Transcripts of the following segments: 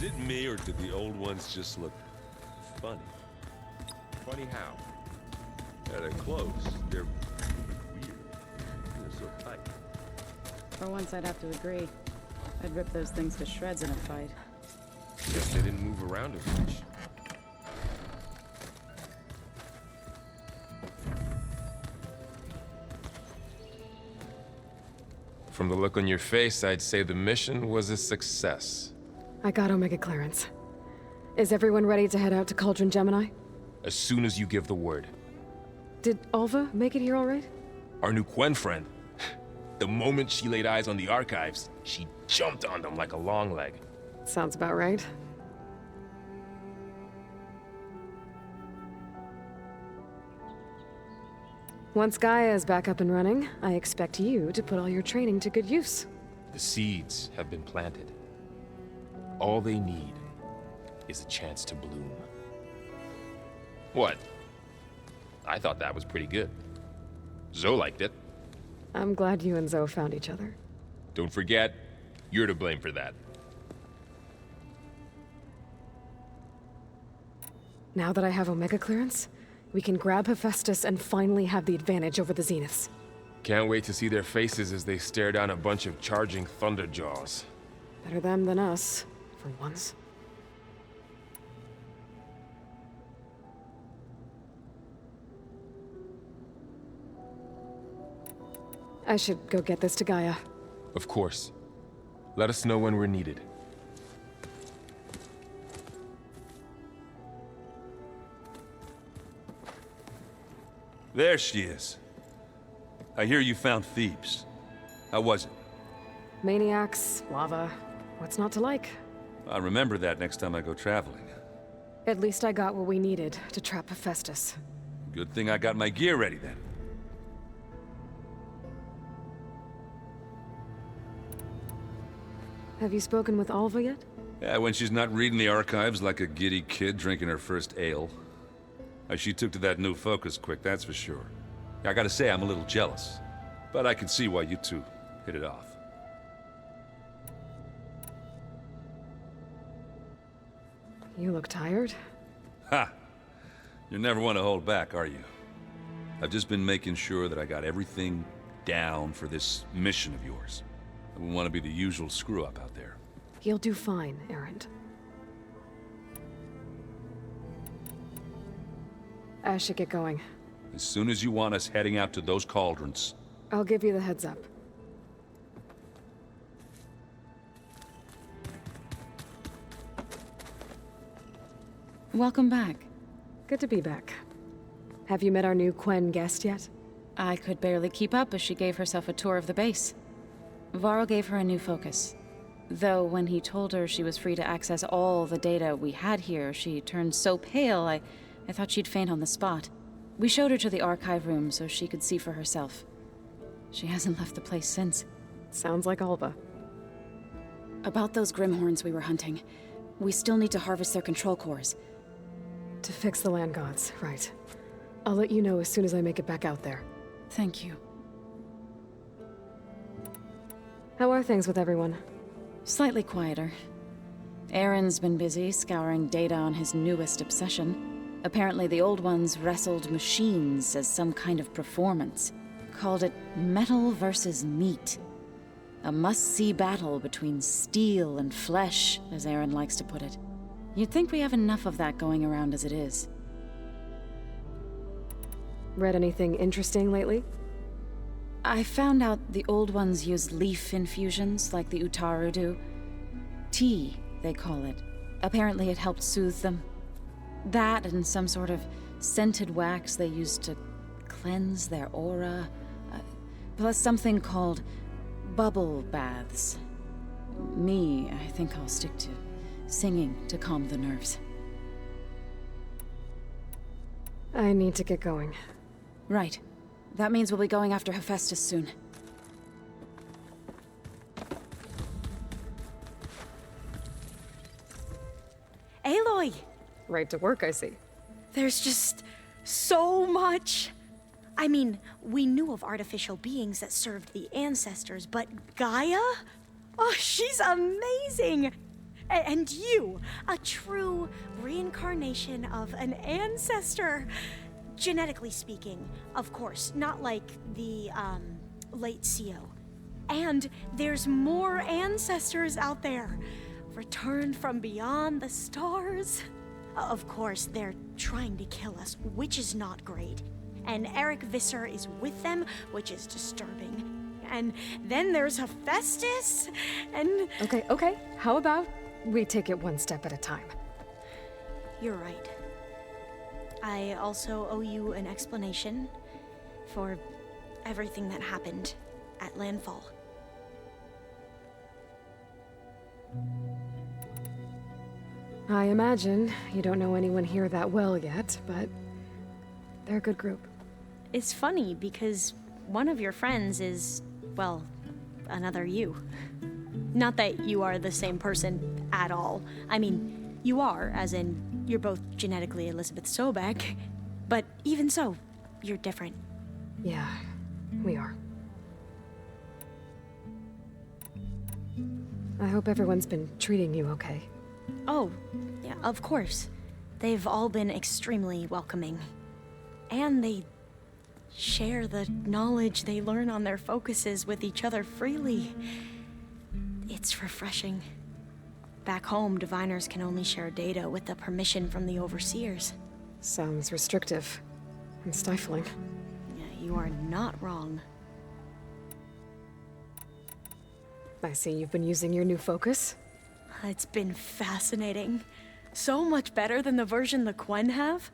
Is it me, or do the old ones just look funny? Funny how? At a close, they're weird. They're so tight. For once, I'd have to agree. I'd rip those things to shreds in a fight. Guess they didn't move around as much. From the look on your face, I'd say the mission was a success. I got Omega clearance. Is everyone ready to head out to Cauldron Gemini? As soon as you give the word. Did Alva make it here all right? Our new Quen friend. The moment she laid eyes on the archives, she jumped on them like a long leg. Sounds about right. Once Gaia is back up and running, I expect you to put all your training to good use. The seeds have been planted. All they need is a chance to bloom. What? I thought that was pretty good. Zoe liked it. I'm glad you and Zoe found each other. Don't forget, you're to blame for that. Now that I have Omega clearance, we can grab Hephaestus and finally have the advantage over the Zeniths. Can't wait to see their faces as they stare down a bunch of charging Thunderjaws. Better them than us, for once. I should go get this to Gaia. Of course. Let us know when we're needed. There she is. I hear you found Thebes. How was it? Maniacs, lava, what's not to like? I'll remember that next time I go traveling. At least I got what we needed to trap Hephaestus. Good thing I got my gear ready then. Have you spoken with Alva yet? Yeah, when she's not reading the archives like a giddy kid drinking her first ale. She took to that new focus quick, that's for sure. I gotta say, I'm a little jealous. But I can see why you two hit it off. You look tired. Ha! You never want to hold back, are you? I've just been making sure that I got everything down for this mission of yours. I wouldn't want to be the usual screw-up out there. You'll do fine, Erend. I should get going. As soon as you want us heading out to those cauldrons. I'll give you the heads up. Welcome back. Good to be back. Have you met our new Quen guest yet? I could barely keep up as she gave herself a tour of the base. Varl gave her a new focus. Though when he told her she was free to access all the data we had here, she turned so pale, I thought she'd faint on the spot. We showed her to the archive room so she could see for herself. She hasn't left the place since. Sounds like Alva. About those Grimhorns we were hunting, we still need to harvest their control cores. To fix the land gods, right. I'll let you know as soon as I make it back out there. Thank you. How are things with everyone? Slightly quieter. Aaron's been busy scouring data on his newest obsession. Apparently the old ones wrestled machines as some kind of performance. Called it metal versus meat. A must-see battle between steel and flesh, as Aaron likes to put it. You'd think we have enough of that going around as it is. Read anything interesting lately? I found out the old ones use leaf infusions like the Utaru do. Tea, they call it. Apparently it helped soothe them. That and some sort of scented wax they used to cleanse their aura. Plus something called bubble baths. Me, I think I'll stick to singing to calm the nerves. I need to get going. Right. That means we'll be going after Hephaestus soon. Aloy! Right to work, I see. There's just so much. I mean, we knew of artificial beings that served the ancestors, but Gaia? Oh, she's amazing! And you, a true reincarnation of an ancestor. Genetically speaking, of course, not like the, late CO. And there's more ancestors out there, returned from beyond the stars. Of course, they're trying to kill us, which is not great. And Eric Visser is with them, which is disturbing. And then there's Hephaestus, and... Okay. How about we take it one step at a time? You're right. I also owe you an explanation for everything that happened at Landfall. I imagine you don't know anyone here that well yet, but they're a good group. It's funny because one of your friends is, well, another you. Not that you are the same person at all. I mean, you are, as in, you're both genetically Elizabeth Sobek, but even so, you're different. Yeah, we are. I hope everyone's been treating you okay. Oh, yeah, of course. They've all been extremely welcoming. And they share the knowledge they learn on their focuses with each other freely. It's refreshing. Back home, diviners can only share data with the permission from the overseers. Sounds restrictive and stifling. Yeah, you are not wrong. I see you've been using your new focus. It's been fascinating. So much better than the version the Quen have.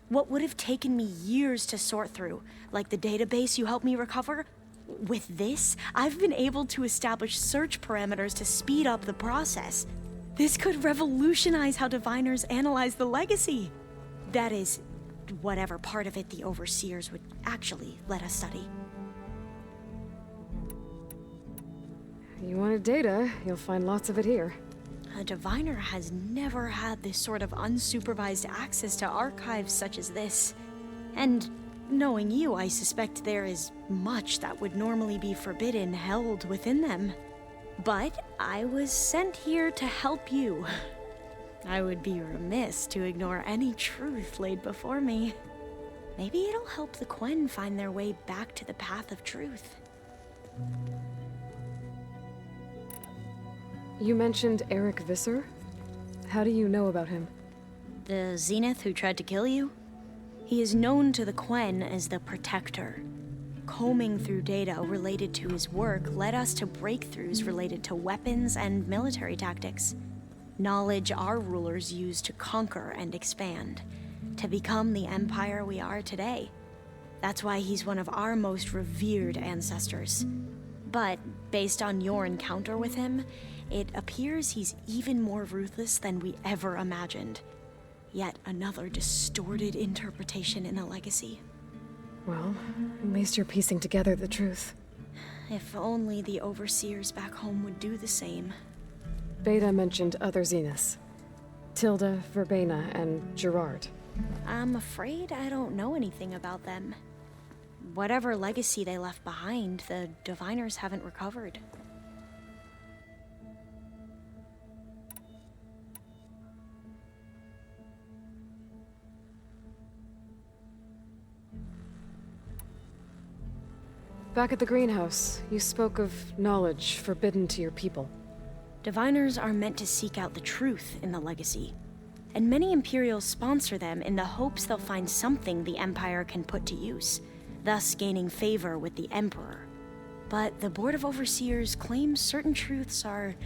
What would have taken me years to sort through, like the database you helped me recover, with this, I've been able to establish search parameters to speed up the process. This could revolutionize how diviners analyze the legacy. That is, whatever part of it the overseers would actually let us study. You wanted data, you'll find lots of it here. A diviner has never had this sort of unsupervised access to archives such as this. And knowing you, I suspect there is much that would normally be forbidden held within them. But I was sent here to help you. I would be remiss to ignore any truth laid before me. Maybe it'll help the Quen find their way back to the path of truth. You mentioned Eric Visser? How do you know about him? The Zenith who tried to kill you? He is known to the Quen as the Protector. Combing through data related to his work led us to breakthroughs related to weapons and military tactics. Knowledge our rulers used to conquer and expand, to become the empire we are today. That's why he's one of our most revered ancestors. But based on your encounter with him, it appears he's even more ruthless than we ever imagined. Yet another distorted interpretation in the legacy. Well, at least you're piecing together the truth. If only the overseers back home would do the same. Beta mentioned other Zeniths. Tilda, Verbena, and Gerard. I'm afraid I don't know anything about them. Whatever legacy they left behind, the diviners haven't recovered. Back at the greenhouse, you spoke of knowledge forbidden to your people. Diviners are meant to seek out the truth in the legacy, and many Imperials sponsor them in the hopes they'll find something the Empire can put to use, thus gaining favor with the Emperor. But the Board of Overseers claims certain truths are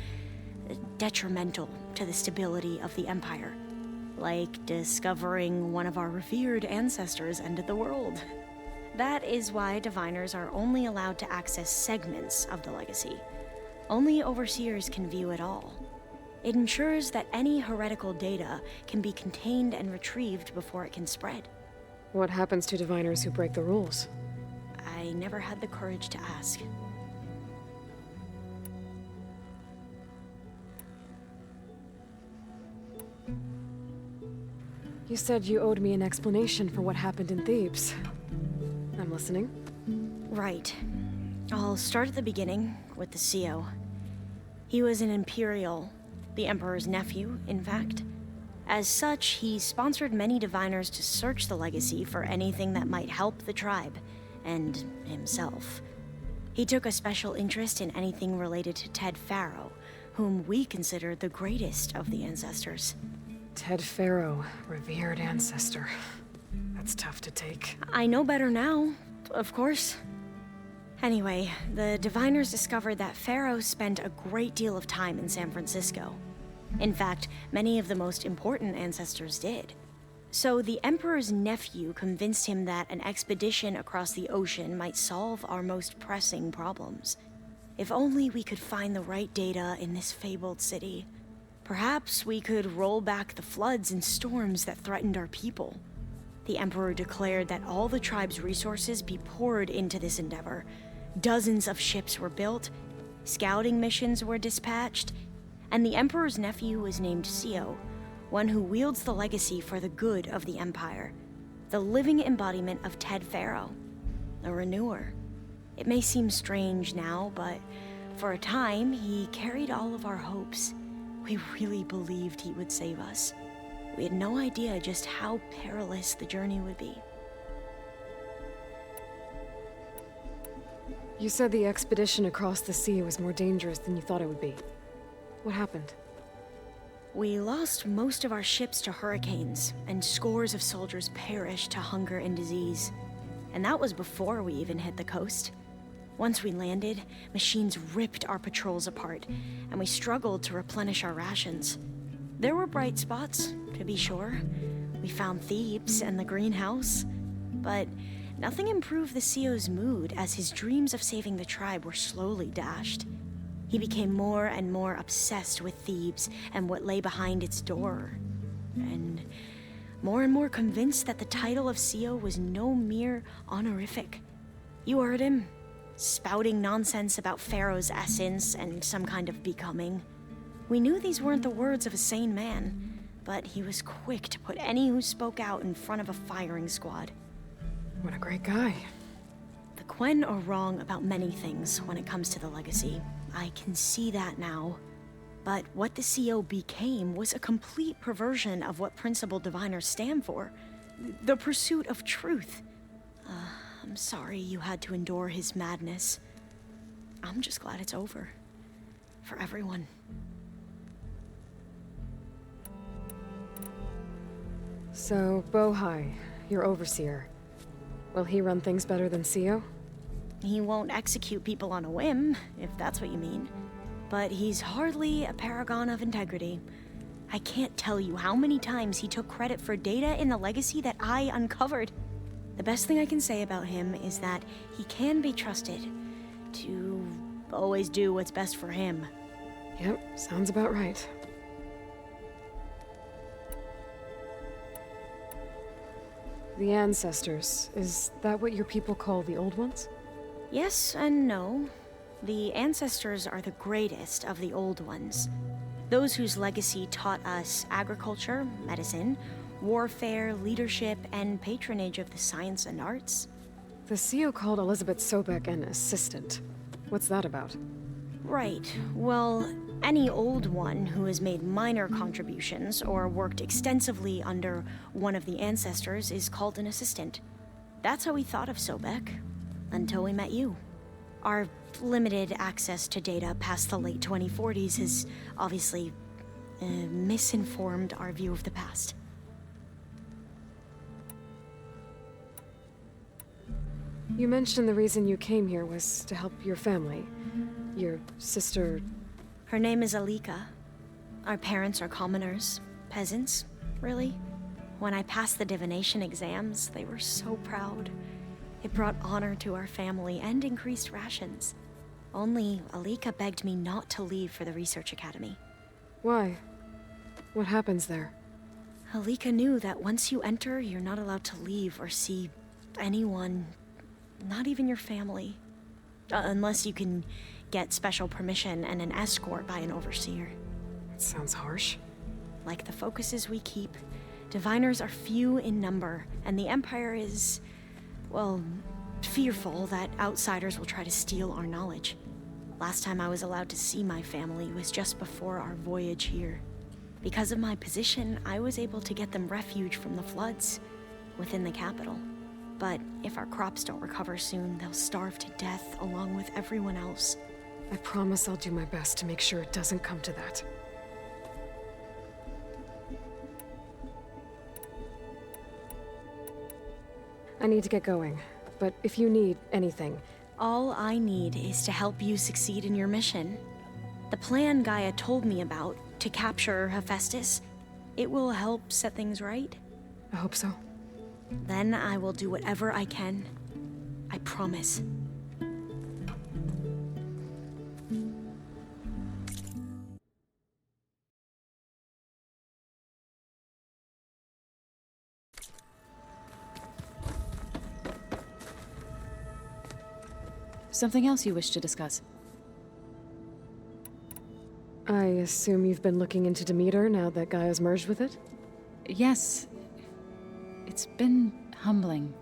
detrimental to the stability of the Empire, like discovering one of our revered ancestors ended the world. That is why diviners are only allowed to access segments of the legacy. Only overseers can view it all. It ensures that any heretical data can be contained and retrieved before it can spread. What happens to diviners who break the rules? I never had the courage to ask. You said you owed me an explanation for what happened in Thebes. I'm listening. Right. I'll start at the beginning with the CO. He was an Imperial, the Emperor's nephew, in fact. As such, he sponsored many diviners to search the legacy for anything that might help the tribe, and himself. He took a special interest in anything related to Ted Faro, whom we consider the greatest of the ancestors. Ted Faro, revered ancestor. That's tough to take. I know better now, of course. Anyway, the diviners discovered that Faro spent a great deal of time in San Francisco. In fact, many of the most important ancestors did. So the Emperor's nephew convinced him that an expedition across the ocean might solve our most pressing problems. If only we could find the right data in this fabled city. Perhaps we could roll back the floods and storms that threatened our people. The Emperor declared that all the tribe's resources be poured into this endeavor. Dozens of ships were built, scouting missions were dispatched, and the Emperor's nephew was named Sio, one who wields the legacy for the good of the Empire, the living embodiment of Ted Faro, a renewer. It may seem strange now, but for a time, he carried all of our hopes. We really believed he would save us. We had no idea just how perilous the journey would be. You said the expedition across the sea was more dangerous than you thought it would be. What happened? We lost most of our ships to hurricanes, and scores of soldiers perished to hunger and disease. And that was before we even hit the coast. Once we landed, machines ripped our patrols apart, and we struggled to replenish our rations. There were bright spots, to be sure. We found Thebes and the greenhouse, but nothing improved the CEO's mood as his dreams of saving the tribe were slowly dashed. He became more and more obsessed with Thebes and what lay behind its door, and more convinced that the title of CEO was no mere honorific. You heard him, spouting nonsense about Pharaoh's essence and some kind of becoming. We knew these weren't the words of a sane man, but he was quick to put any who spoke out in front of a firing squad. What a great guy. The Quen are wrong about many things when it comes to the legacy. I can see that now. But what the CO became was a complete perversion of what principled diviners stand for. The pursuit of truth. I'm sorry you had to endure his madness. I'm just glad it's over. For everyone. So, Bohai, your overseer. Will he run things better than CEO? He won't execute people on a whim, if that's what you mean. But he's hardly a paragon of integrity. I can't tell you how many times he took credit for data in the legacy that I uncovered. The best thing I can say about him is that he can be trusted to always do what's best for him. Yep, sounds about right. The ancestors, is that what your people call the old ones? Yes and no. The ancestors are the greatest of the old ones. Those whose legacy taught us agriculture, medicine, warfare, leadership, and patronage of the science and arts. The CEO called Elizabeth Sobek an assistant. What's that about? Right. Well, any old one who has made minor contributions or worked extensively under one of the ancestors is called an assistant. That's how we thought of Sobek, until we met you. Our limited access to data past the late 2040s has obviously misinformed our view of the past. You mentioned the reason you came here was to help your family. Your sister... Her name is Alika. Our parents are commoners, peasants, really. When I passed the divination exams, they were so proud. It brought honor to our family and increased rations. Only Alika begged me not to leave for the research academy. Why? What happens there? Alika knew that once you enter, you're not allowed to leave or see anyone, not even your family. Unless you can get special permission and an escort by an overseer. It sounds harsh. Like the focuses we keep, diviners are few in number, and the Empire is, well, fearful that outsiders will try to steal our knowledge. Last time I was allowed to see my family was just before our voyage here. Because of my position, I was able to get them refuge from the floods within the capital. But if our crops don't recover soon, they'll starve to death along with everyone else. I promise I'll do my best to make sure it doesn't come to that. I need to get going, but if you need anything... All I need is to help you succeed in your mission. The plan Gaia told me about, to capture Hephaestus, it will help set things right. I hope so. Then I will do whatever I can. I promise. Something else you wish to discuss? I assume you've been looking into Demeter now that Gaia's merged with it? Yes. It's been humbling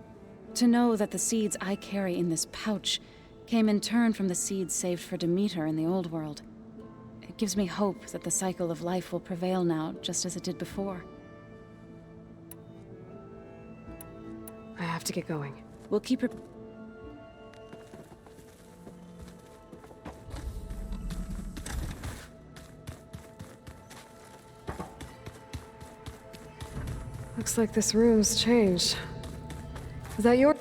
to know that the seeds I carry in this pouch came in turn from the seeds saved for Demeter in the old world. It gives me hope that the cycle of life will prevail now, just as it did before. I have to get going. We'll keep her... Looks like this room's changed. Is that your...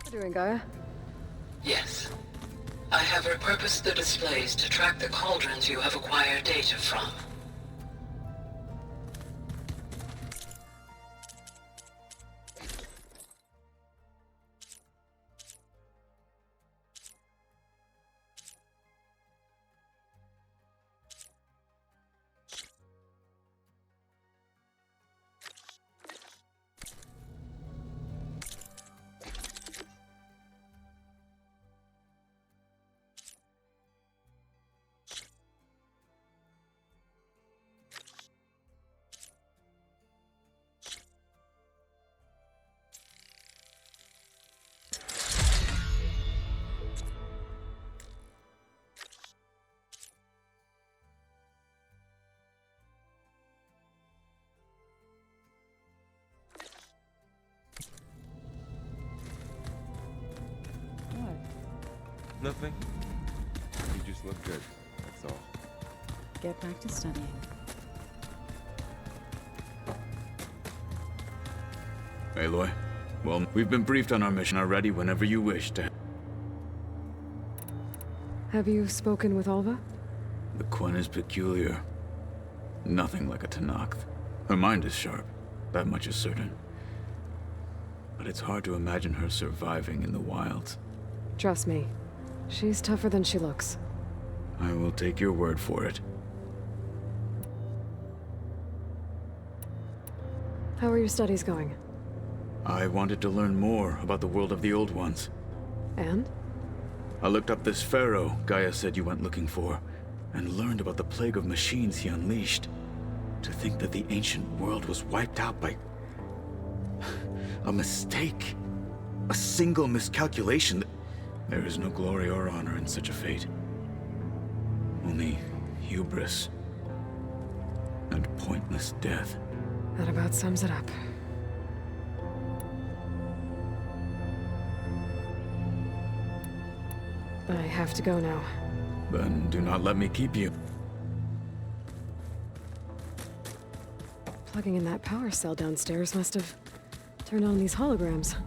What are you doing, Gaia? Yes. I have repurposed the displays to track the cauldrons you have acquired data from. Nothing. You just look good, that's all. Get back to studying. Aloy, well, we've been briefed on our mission already whenever you wish to. Have you spoken with Alva? The Quen is peculiar. Nothing like a Tenakth. Her mind is sharp, that much is certain. But it's hard to imagine her surviving in the wilds. Trust me. She's tougher than she looks. I will take your word for it. How are your studies going? I wanted to learn more about the world of the Old Ones. And? I looked up this pharaoh Gaia said you went looking for, and learned about the plague of machines he unleashed. To think that the ancient world was wiped out by... a mistake. A single miscalculation. There is no glory or honor in such a fate. Only hubris and pointless death. That about sums it up. I have to go now. Then do not let me keep you. Plugging in that power cell downstairs must have turned on these holograms.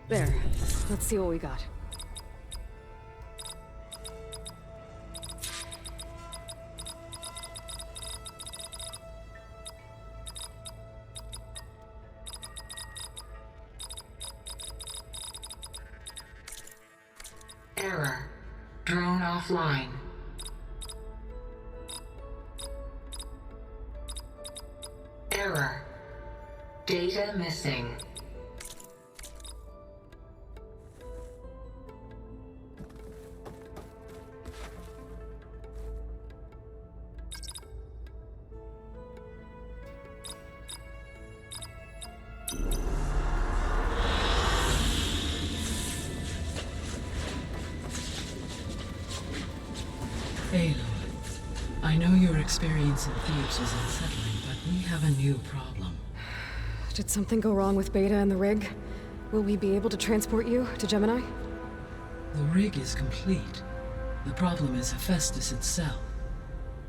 There. Let's see what we got. Error. Drone offline. Error. Data missing. Aloy, I know your experience in Thebes was unsettling, but we have a new problem. Did something go wrong with Beta and the rig? Will we be able to transport you to Gemini? The rig is complete. The problem is Hephaestus itself.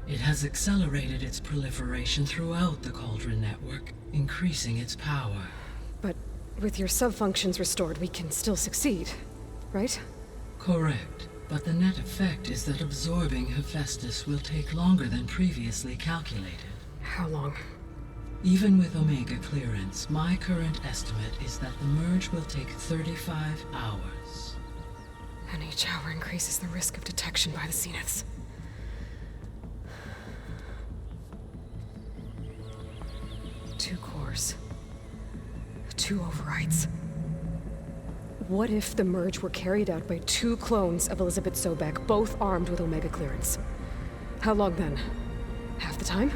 It has accelerated its proliferation throughout the Cauldron network, increasing its power. But with your sub-functions restored, we can still succeed, right? Correct. But the net effect is that absorbing Hephaestus will take longer than previously calculated. How long? Even with Omega clearance, my current estimate is that the merge will take 35 hours. And each hour increases the risk of detection by the Zeniths. Two cores. Two overrides. What if the merge were carried out by two clones of Elizabeth Sobek, both armed with Omega clearance? How long then? Half the time?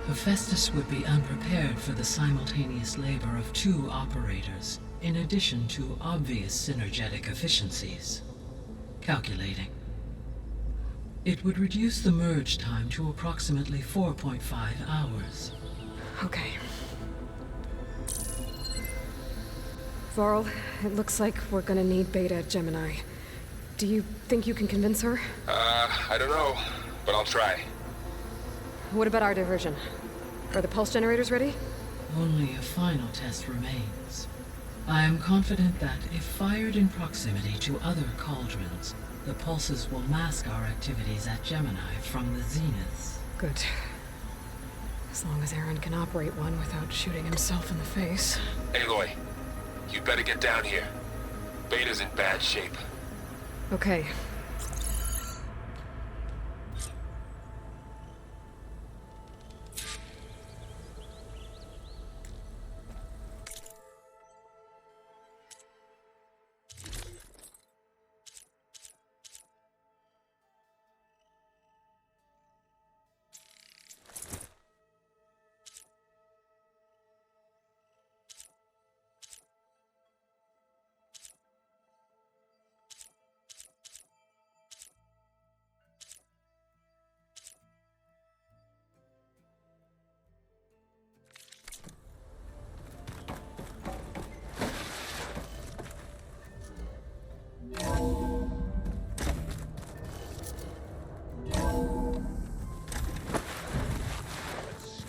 Hephaestus would be unprepared for the simultaneous labor of two operators, in addition to obvious synergetic efficiencies. Calculating. It would reduce the merge time to approximately 4.5 hours. Okay. Varl, it looks like we're gonna need Beta at Gemini. Do you think you can convince her? I don't know, but I'll try. What about our diversion? Are the pulse generators ready? Only a final test remains. I am confident that if fired in proximity to other cauldrons, the pulses will mask our activities at Gemini from the Zeniths. Good. As long as Aaron can operate one without shooting himself in the face. Aloy, you better get down here. Beta's in bad shape. Okay.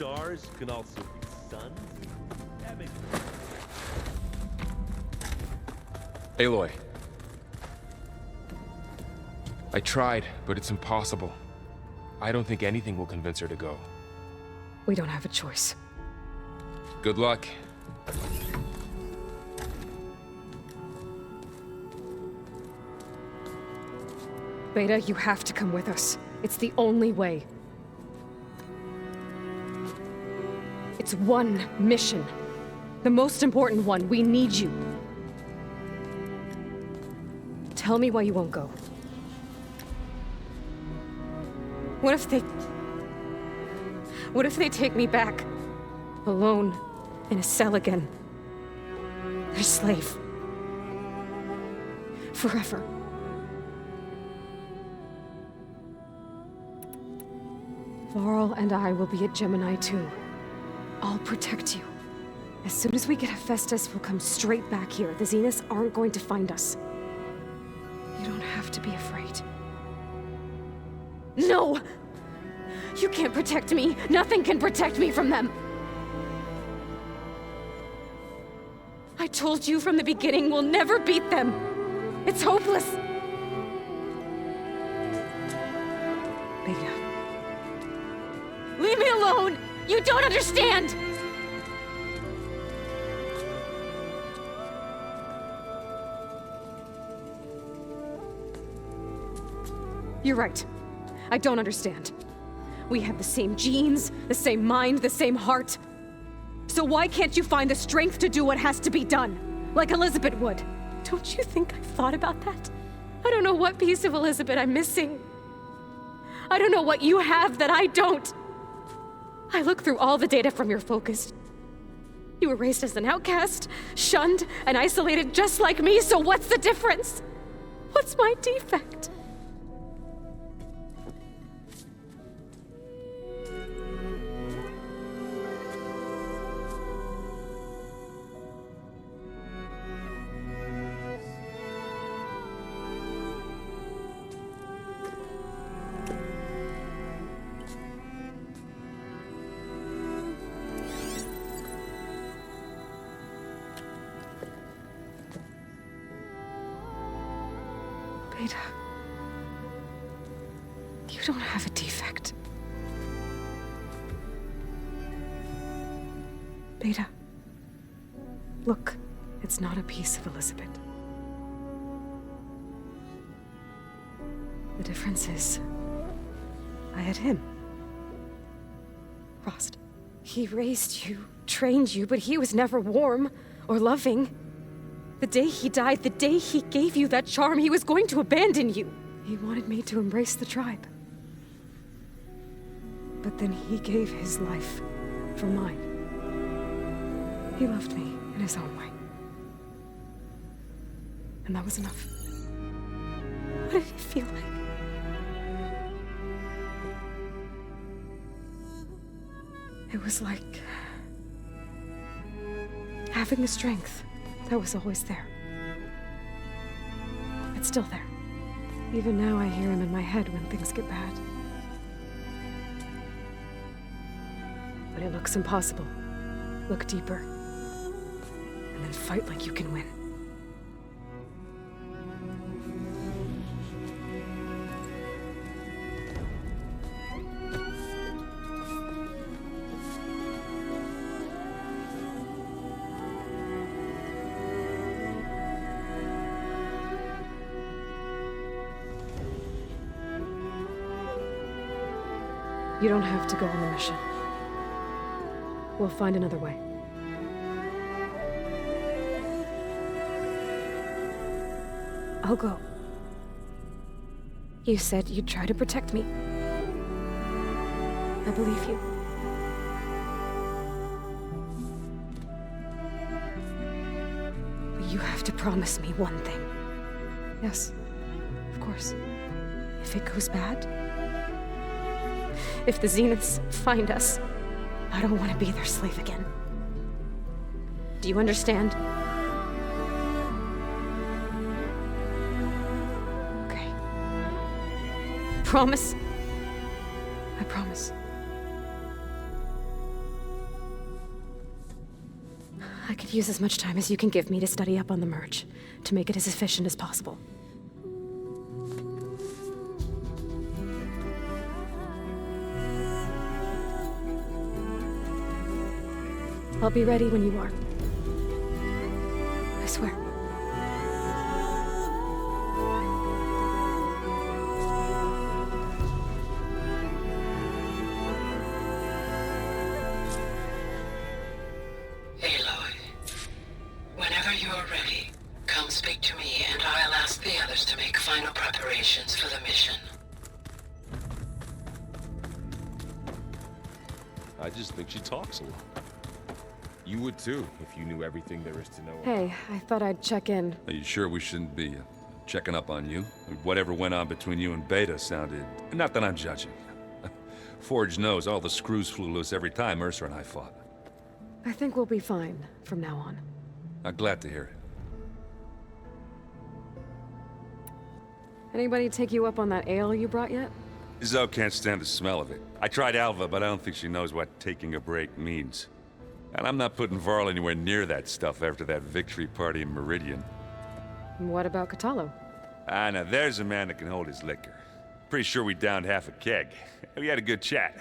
Stars can also be suns. Aloy. I tried, but it's impossible. I don't think anything will convince her to go. We don't have a choice. Good luck. Beta, you have to come with us. It's the only way. It's one mission. The most important one. We need you. Tell me why you won't go. What if they take me back? Alone, in a cell again. Their slave. Forever. Varl and I will be at Gemini too. I'll protect you. As soon as we get Hephaestus, we'll come straight back here. The Zeniths aren't going to find us. You don't have to be afraid. No! You can't protect me. Nothing can protect me from them. I told you from the beginning we'll never beat them. It's hopeless. Beta. Leave me alone! You don't understand! You're right. I don't understand. We have the same genes, the same mind, the same heart. So why can't you find the strength to do what has to be done? Like Elizabeth would. Don't you think I've thought about that? I don't know what piece of Elizabeth I'm missing. I don't know what you have that I don't. I look through all the data from your focus. You were raised as an outcast, shunned, and isolated just like me, so what's the difference? What's my defect? Beta, you don't have a defect. Beta, look, it's not a piece of Elizabeth. The difference is, I had him. Rost. He raised you, trained you, but he was never warm or loving. The day he died, the day he gave you that charm, he was going to abandon you. He wanted me to embrace the tribe. But then he gave his life for mine. He loved me in his own way. And that was enough. What did it feel like? It was like having the strength that was always there. It's still there. Even now I hear him in my head when things get bad. But it looks impossible. Look deeper. And then fight like you can win. You don't have to go on the mission. We'll find another way. I'll go. You said you'd try to protect me. I believe you. But you have to promise me one thing. Yes, of course. If it goes bad, if the Zeniths find us, I don't want to be their slave again. Do you understand? Okay. Promise? I promise. I could use as much time as you can give me to study up on the merge, to make it as efficient as possible. I'll be ready when you are. I swear. Aloy, whenever you are ready, come speak to me and I'll ask the others to make final preparations for the mission. I just think she talks a lot. You would too, if you knew everything there is to know. Hey, I thought I'd check in. Are you sure we shouldn't be checking up on you? Whatever went on between you and Beta sounded... Not that I'm judging. Forge knows all the screws flew loose every time Mercer and I fought. I think we'll be fine from now on. I'm glad to hear it. Anybody take you up on that ale you brought yet? Zoe can't stand the smell of it. I tried Alva, but I don't think she knows what taking a break means. And I'm not putting Varl anywhere near that stuff after that victory party in Meridian. What about Katalo? Ah, now there's a man that can hold his liquor. Pretty sure we downed half a keg. We had a good chat,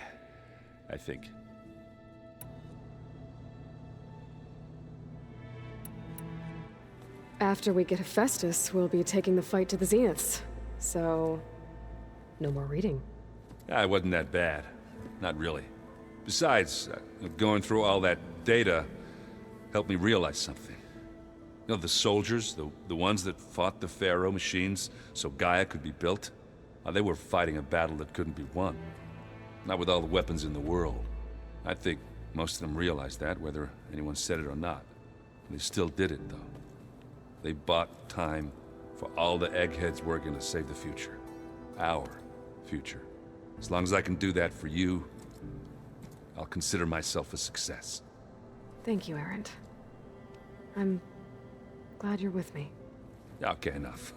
I think. After we get Hephaestus, we'll be taking the fight to the Zeniths. So, no more reading. Ah, it wasn't that bad. Not really. Besides, going through all that data helped me realize something. You know, the soldiers, the ones that fought the Pharaoh machines so Gaia could be built, they were fighting a battle that couldn't be won. Not with all the weapons in the world. I think most of them realized that, whether anyone said it or not. They still did it, though. They bought time for all the eggheads working to save the future. Our future. As long as I can do that for you, I'll consider myself a success. Thank you, Erend. I'm glad you're with me. Okay, enough.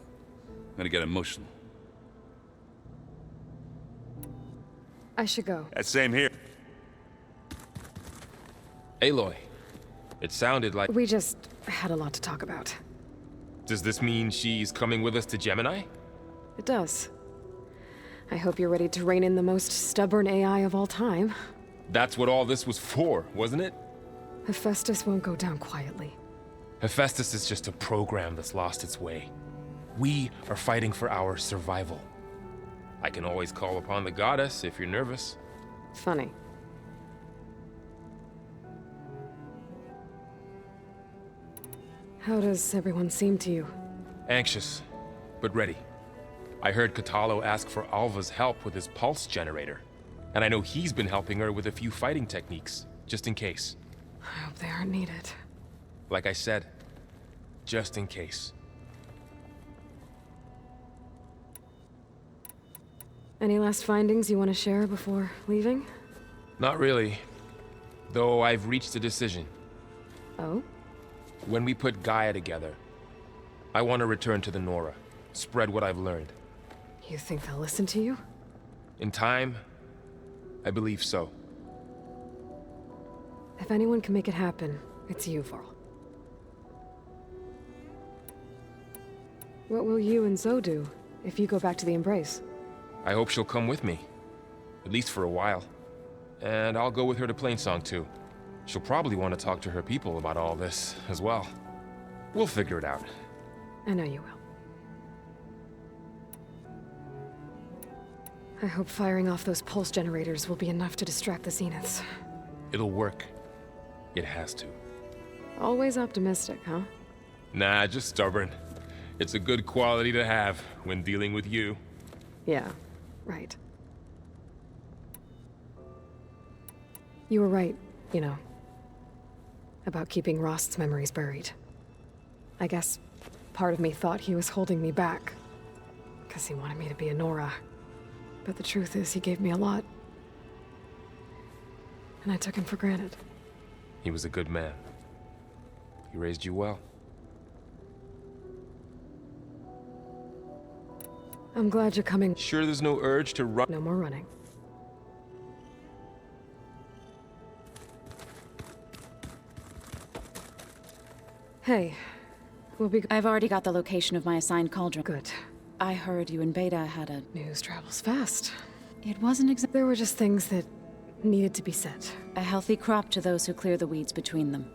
I'm gonna get emotional. I should go. Same here. Aloy, it sounded like... We just had a lot to talk about. Does this mean she's coming with us to Gemini? It does. I hope you're ready to rein in the most stubborn AI of all time. That's what all this was for, wasn't it? Hephaestus won't go down quietly. Hephaestus is just a program that's lost its way. We are fighting for our survival. I can always call upon the goddess if you're nervous. Funny. How does everyone seem to you? Anxious, but ready. I heard Katalo ask for Alva's help with his pulse generator. And I know he's been helping her with a few fighting techniques, just in case. I hope they aren't needed. Like I said, just in case. Any last findings you want to share before leaving? Not really. Though I've reached a decision. Oh? When we put Gaia together, I want to return to the Nora. Spread what I've learned. You think they'll listen to you? In time, I believe so. If anyone can make it happen, it's you, Varl. What will you and Zoe do if you go back to the Embrace? I hope she'll come with me. At least for a while. And I'll go with her to Plainsong too. She'll probably want to talk to her people about all this as well. We'll figure it out. I know you will. I hope firing off those pulse generators will be enough to distract the Zeniths. It'll work. It has to. Always optimistic, huh? Nah, just stubborn. It's a good quality to have when dealing with you. Yeah, right. You were right, you know. About keeping Rost's memories buried. I guess part of me thought he was holding me back. Because he wanted me to be a Nora. But the truth is, he gave me a lot. And I took him for granted. He was a good man. He raised you well. I'm glad you're coming. Sure there's no urge to run? No more running. Hey, we'll be... I've already got the location of my assigned cauldron. Good. I heard you and Beta had a... News travels fast. It wasn't exactly... There were just things that needed to be said. A healthy crop to those who clear the weeds between them.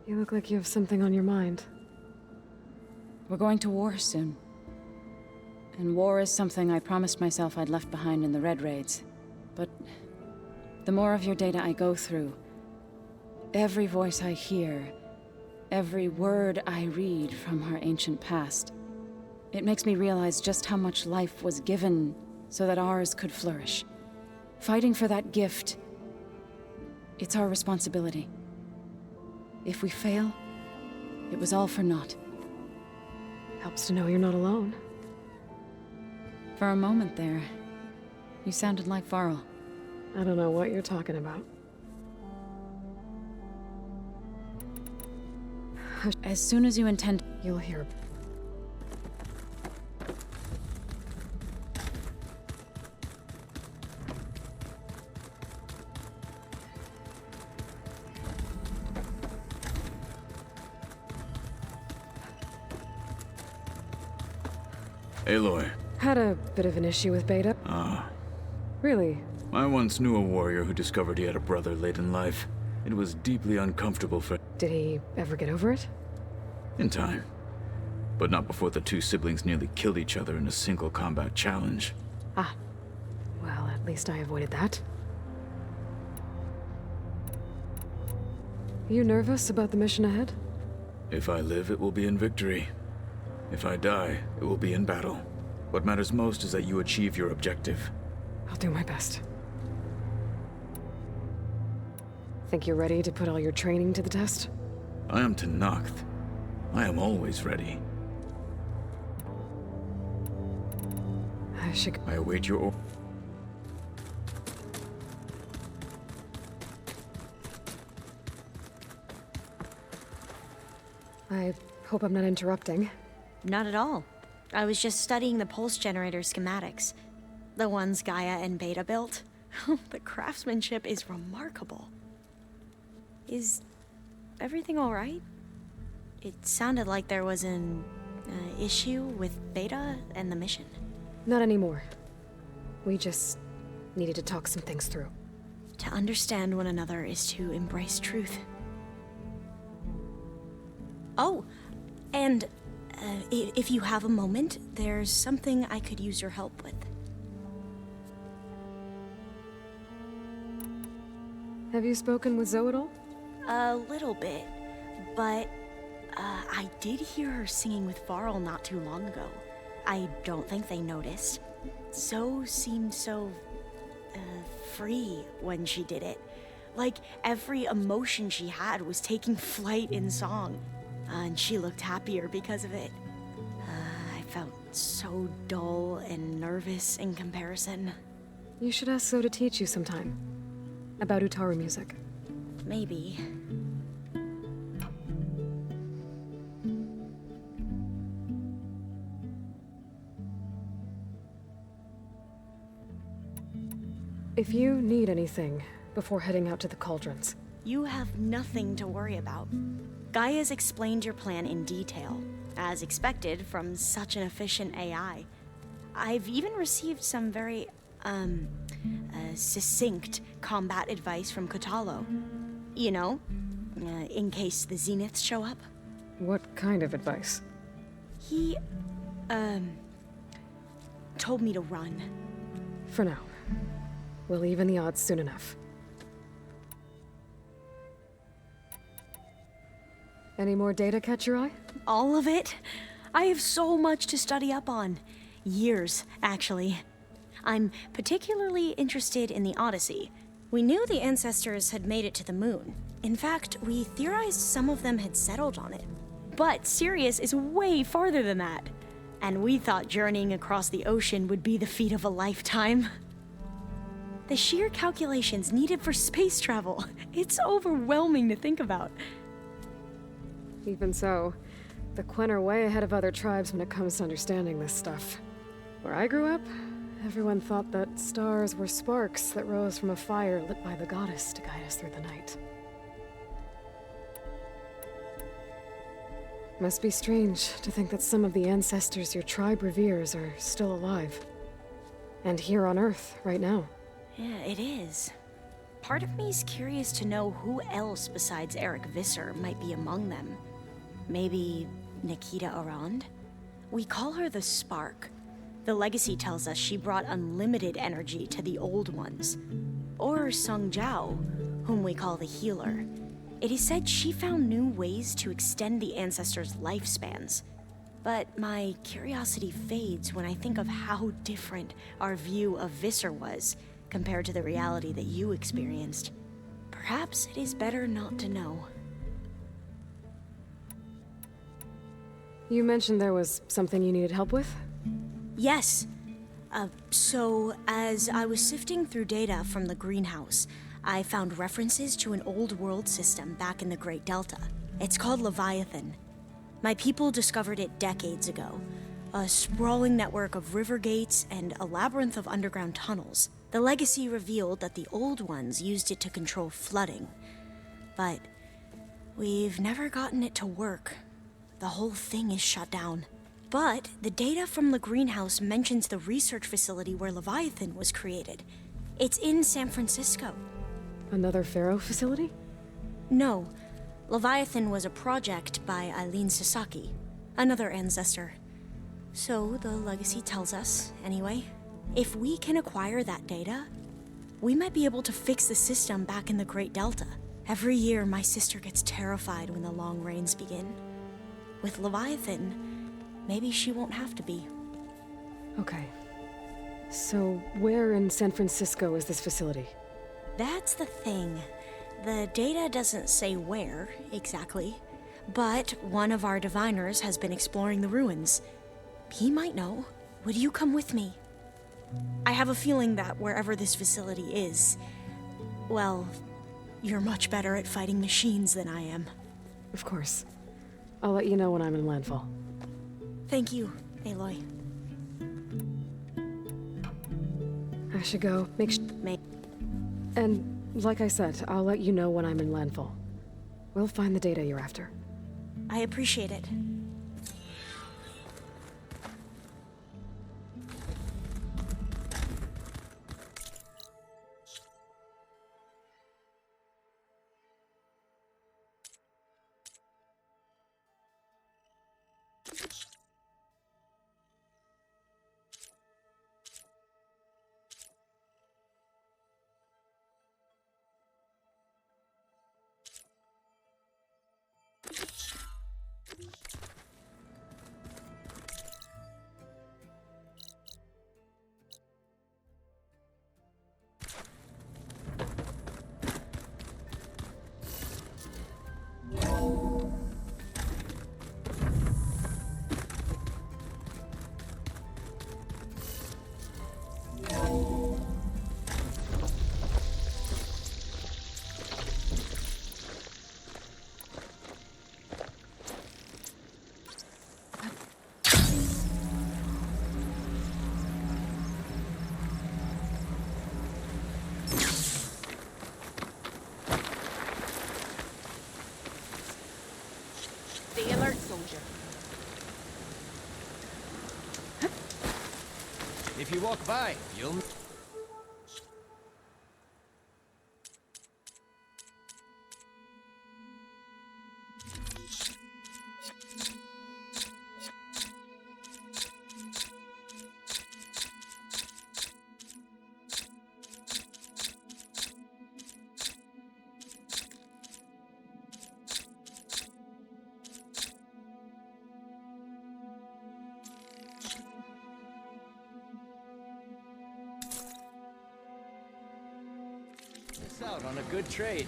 You look like you have something on your mind. We're going to war soon. And war is something I promised myself I'd left behind in the Red Raids. But the more of your data I go through, every voice I hear, every word I read from our ancient past, it makes me realize just how much life was given so that ours could flourish. Fighting for that gift, it's our responsibility. If we fail, it was all for naught. Helps to know you're not alone. For a moment there, you sounded like Varl. I don't know what you're talking about. As soon as you intend... You'll hear. Aloy. Had a bit of an issue with Beta. Ah. Really? I once knew a warrior who discovered he had a brother late in life. It was deeply uncomfortable for... Did he ever get over it? in time. But not before the two siblings nearly killed each other in a single combat challenge. Ah. Well, at least I avoided that. You nervous about the mission ahead? If I live, it will be in victory. If I die, it will be in battle. What matters most is that you achieve your objective. I'll do my best. Think you're ready to put all your training to the test? I am Tenakth. I am always ready. I await your order. I hope I'm not interrupting. Not at all. I was just studying the pulse generator schematics. The ones Gaia and Beta built. The craftsmanship is remarkable. Is everything all right? It sounded like there was an issue with Beta and the mission. Not anymore. We just needed to talk some things through. To understand one another is to embrace truth. Oh, and if you have a moment, there's something I could use your help with. Have you spoken with Zoe at all? A little bit, but I did hear her singing with Varl not too long ago. I don't think they noticed. Zoe seemed so free when she did it. Like every emotion she had was taking flight in song. And she looked happier because of it. I felt so dull and nervous in comparison. You should ask Zoe to teach you sometime. About Utaru music. Maybe. If you need anything before heading out to the cauldrons. You have nothing to worry about. Gaia's explained your plan in detail, as expected from such an efficient AI. I've even received some very, succinct combat advice from Kotallo. You know, in case the Zeniths show up. What kind of advice? He, told me to run. For now. We'll even the odds soon enough. Any more data catch your eye? All of it? I have so much to study up on. Years, actually. I'm particularly interested in the Odyssey. We knew the ancestors had made it to the moon. In fact, we theorized some of them had settled on it. But Sirius is way farther than that. And we thought journeying across the ocean would be the feat of a lifetime. The sheer calculations needed for space travel. It's overwhelming to think about. Even so, the Quen are way ahead of other tribes when it comes to understanding this stuff. Where I grew up, everyone thought that stars were sparks that rose from a fire lit by the goddess to guide us through the night. Must be strange to think that some of the ancestors your tribe reveres are still alive. And here on Earth, right now. Yeah, it is. Part of me's curious to know who else besides Eric Visser might be among them. Maybe Nikita Arand? We call her the Spark. The legacy tells us she brought unlimited energy to the old ones. Or Sung Jiao, whom we call the Healer. It is said she found new ways to extend the ancestors' lifespans. But my curiosity fades when I think of how different our view of Visser was compared to the reality that you experienced. Perhaps it is better not to know. You mentioned there was something you needed help with? Yes. So, as I was sifting through data from the greenhouse, I found references to an old world system back in the Great Delta. It's called Leviathan. My people discovered it decades ago. A sprawling network of river gates and a labyrinth of underground tunnels. The legacy revealed that the old ones used it to control flooding. But we've never gotten it to work. The whole thing is shut down. But the data from the greenhouse mentions the research facility where Leviathan was created. It's in San Francisco. Another Pharaoh facility? No. Leviathan was a project by Eileen Sasaki, another ancestor. So the legacy tells us, anyway, if we can acquire that data, we might be able to fix the system back in the Great Delta. Every year, my sister gets terrified when the long rains begin. With Leviathan, maybe she won't have to be. Okay. So, where in San Francisco is this facility? That's the thing. The data doesn't say where, exactly. But one of our diviners has been exploring the ruins. He might know. Would you come with me? I have a feeling that wherever this facility is, well, you're much better at fighting machines than I am. Of course. I'll let you know when I'm in landfall. Thank you, Aloy. I should go. And, like I said, I'll let you know when I'm in landfall. We'll find the data you're after. I appreciate it. Stay alert, soldier. If you walk by, you'll... out on a good trade.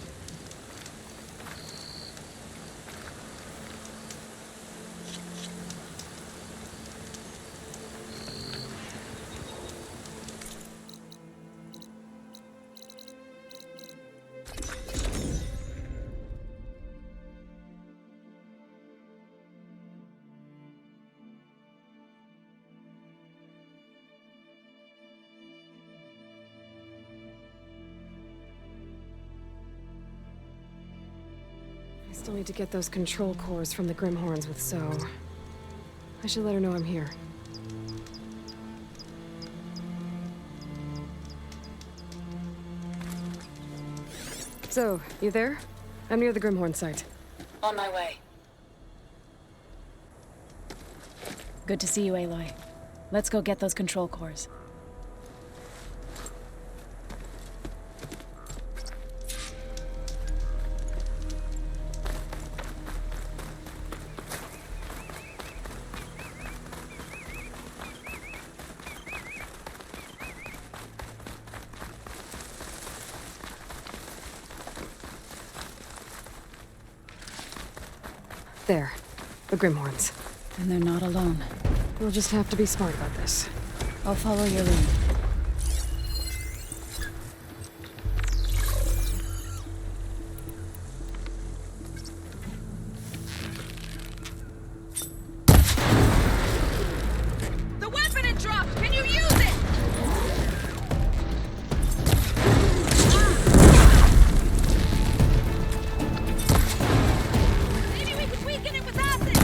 I still need to get those control cores from the Grimhorns with So. I should let her know I'm here. So, you there? I'm near the Grimhorn site. On my way. Good to see you, Aloy. Let's go get those control cores. There. The Grimhorns. And they're not alone. We'll just have to be smart about this. I'll follow your lead. The weapon it dropped! Can you use it? Maybe we could weaken it with acid!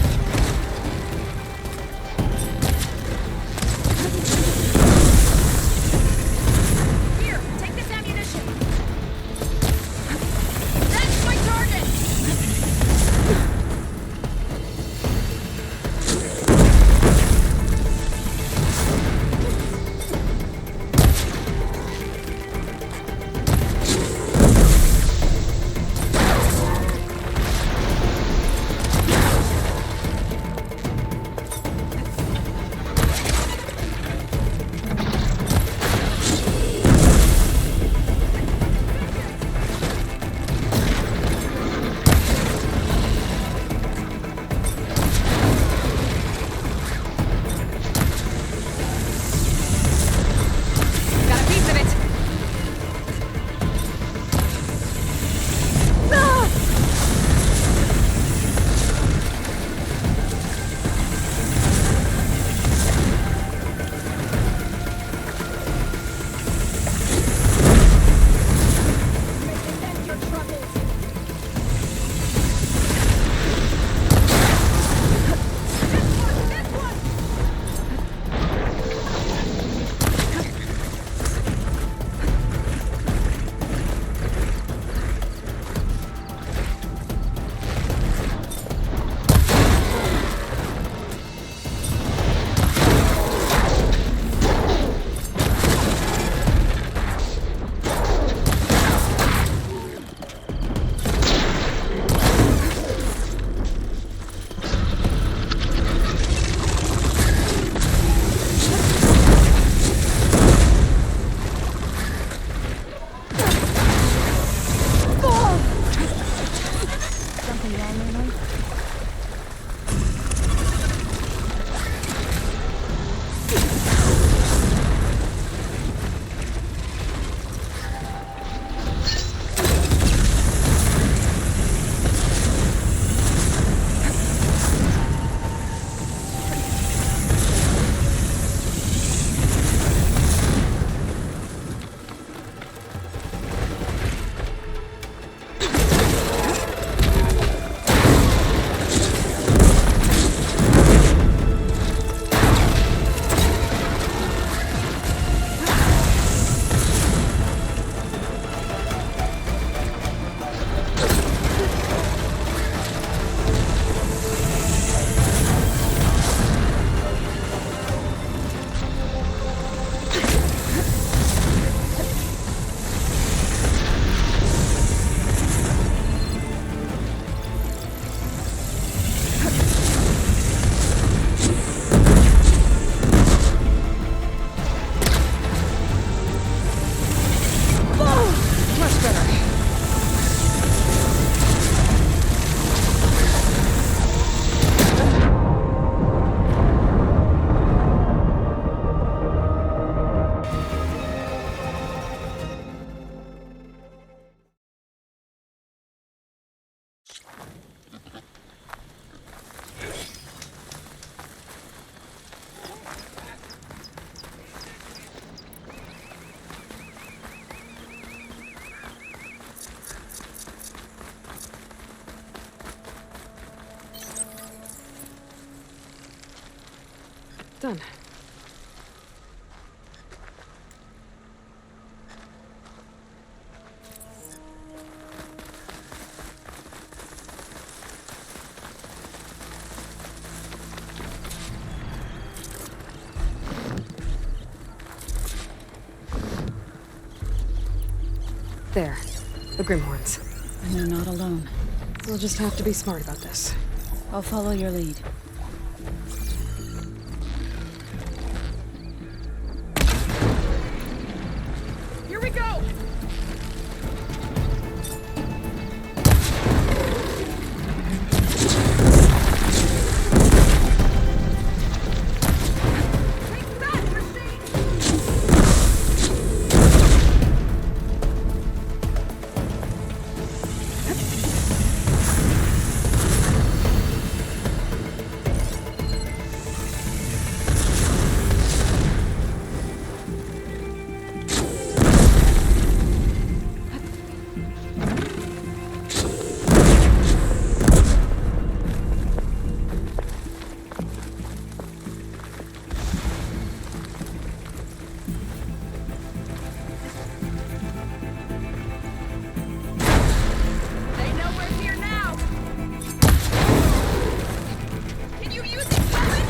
done. There. The Grimhorns. And they're not alone. We'll just have to be smart about this. I'll follow your lead. Here we go! Take that, machine! They know we're here now! Can you use this weapon?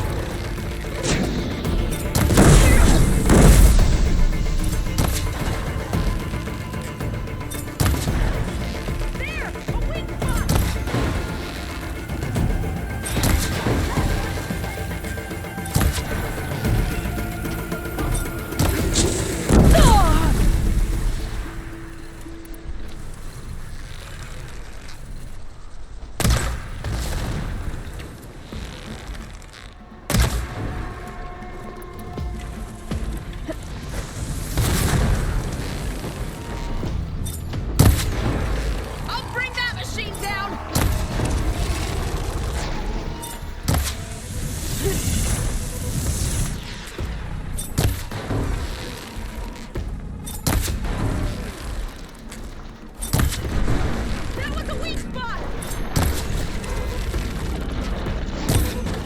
There! A weak spot! I'll bring that machine down! That was a weak spot!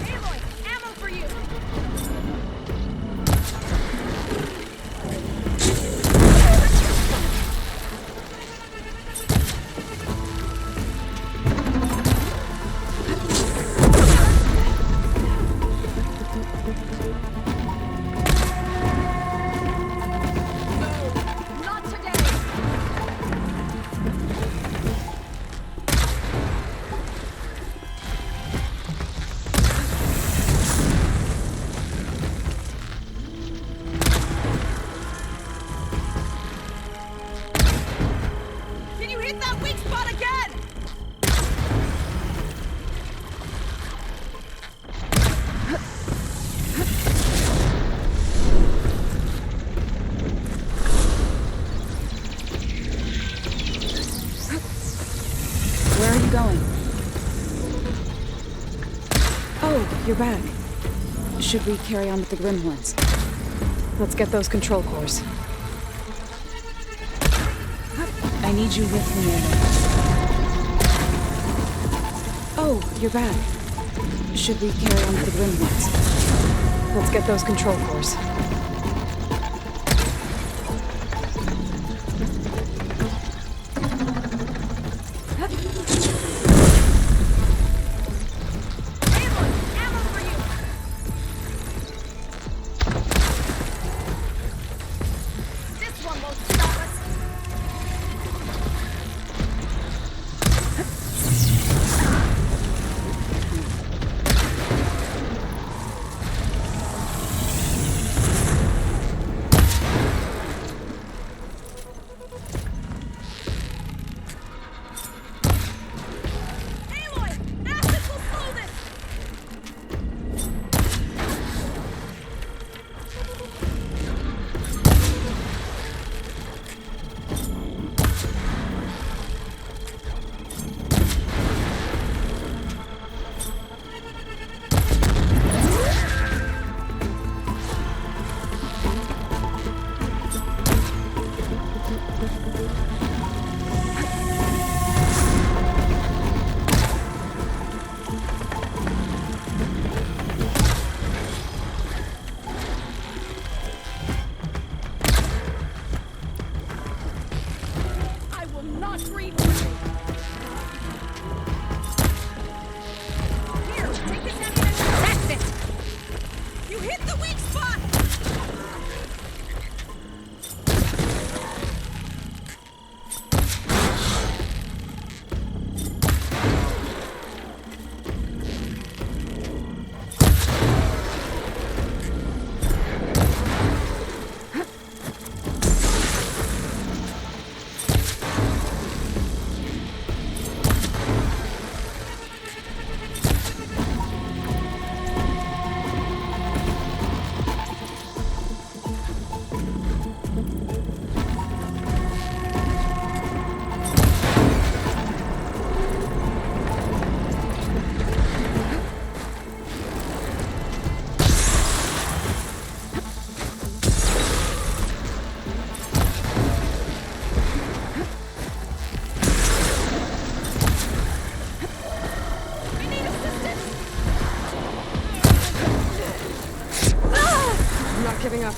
Aloy, ammo for you! Not today! Can you hit that weak spot again? Where are you going? Oh, you're back. Should we carry on with the Grimhorns? Let's get those control cores. I need you with me, Aloy. Oh, you're back. Should we carry on with the Grimhorns? Let's get those control cores. Aloy, ammo for you! This one won't stop us! Aloy, acid will slow this! screen for me. Here, take this ammunition. That's it! You hit the weak spot! I'm not giving up.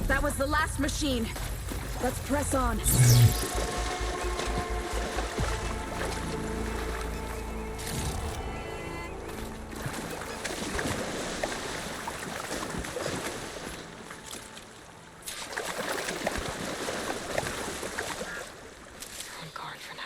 That was the last machine. Let's press on. On guard for now.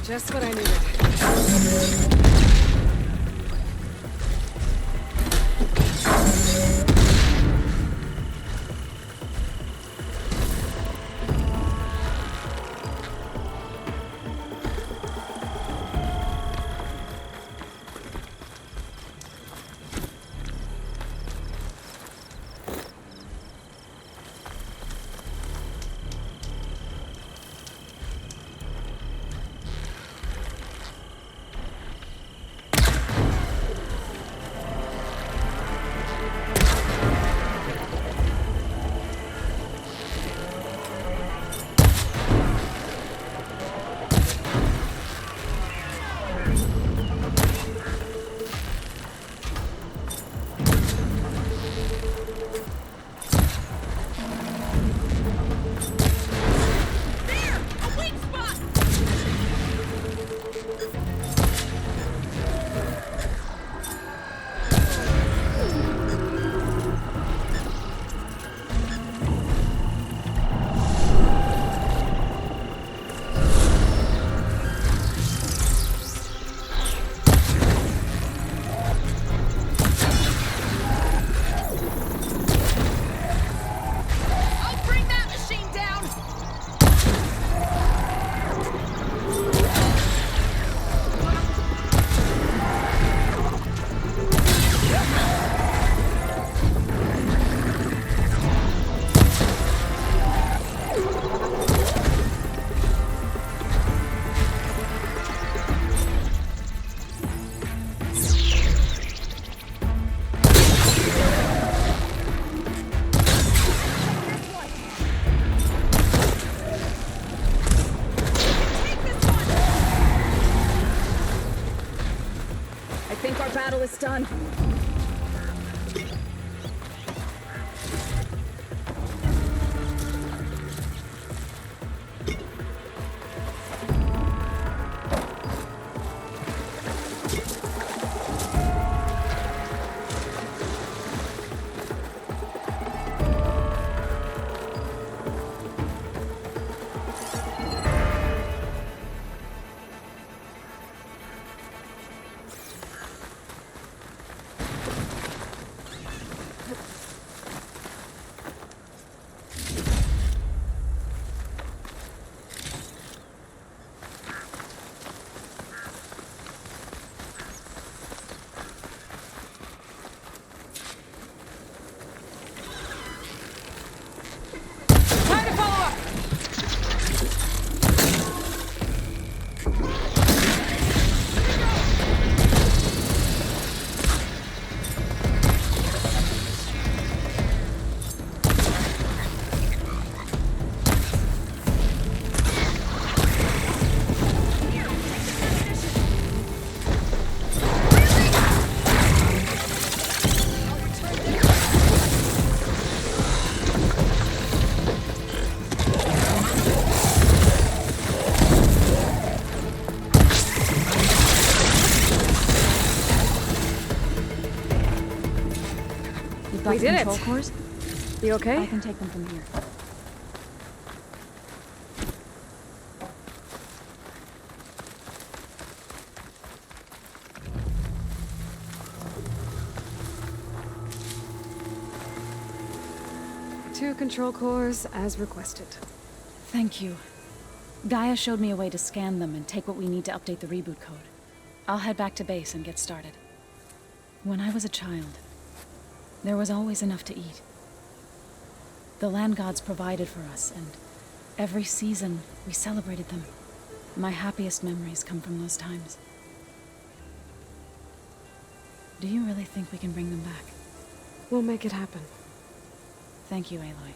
Just what I needed. Battle is done. We did control it. cores? You okay? I can take them from here. Two control cores as requested. Thank you. Gaia showed me a way to scan them and take what we need to update the reboot code. I'll head back to base and get started. When I was a child, there was always enough to eat. The land gods provided for us, and every season we celebrated them. My happiest memories come from those times. Do you really think we can bring them back? We'll make it happen. Thank you, Aloy.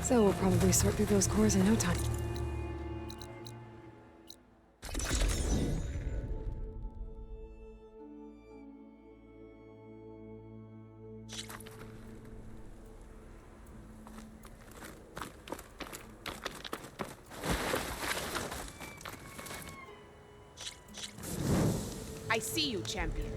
So we'll probably sort through those cores in no time. I see you, champion.